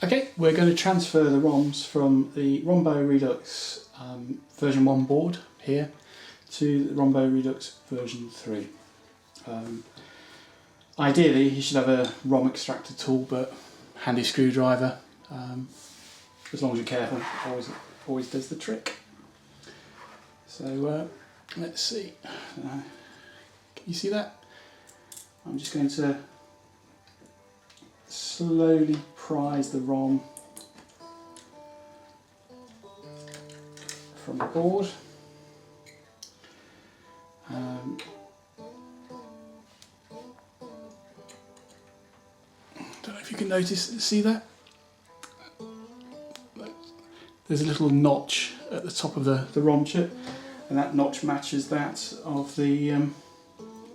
Okay, we're going to transfer the ROMs from the Rombo Redux version 1 board here to the Rombo Redux version 3. Ideally you should have a ROM extractor tool, but handy screwdriver, as long as you're careful, always does the trick. So let's see, can you see that? I'm just going to slowly prise the ROM from the board. Don't know if you can see that? There's a little notch at the top of the ROM chip, and that notch matches that of the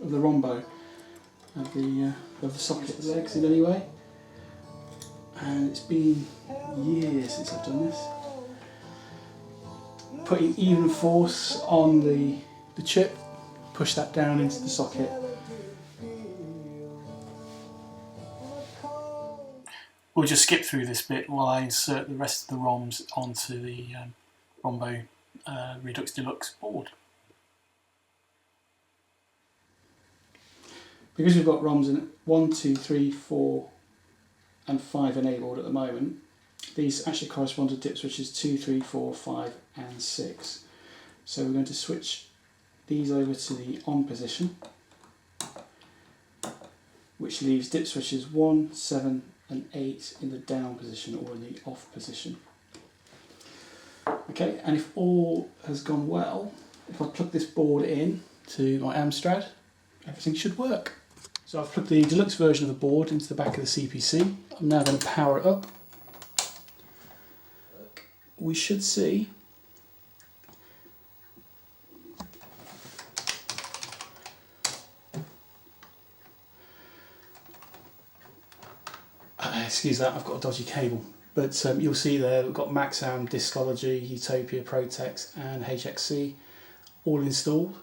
Rombo, of the socket legs in any way. And it's been years since I've done this. Putting even force on the chip, push that down into the socket. We'll just skip through this bit while I insert the rest of the ROMs onto the Rombo Redux Deluxe board. Because we've got ROMs in 1, 2, 3, 4 and 5 enabled at the moment, these actually correspond to dip switches 2, 3, 4, 5 and 6. So we're going to switch these over to the on position, which leaves dip switches 1, 7 and 8 in the down position or in the off position. Okay, and if all has gone well, if I plug this board in to my Amstrad, everything should work. So I've plugged the deluxe version of the board into the back of the CPC. I'm now going to power it up. We should see excuse that, I've got a dodgy cable, but you'll see there we've got Maxam, Discology, Utopia, Protex and HXC all installed.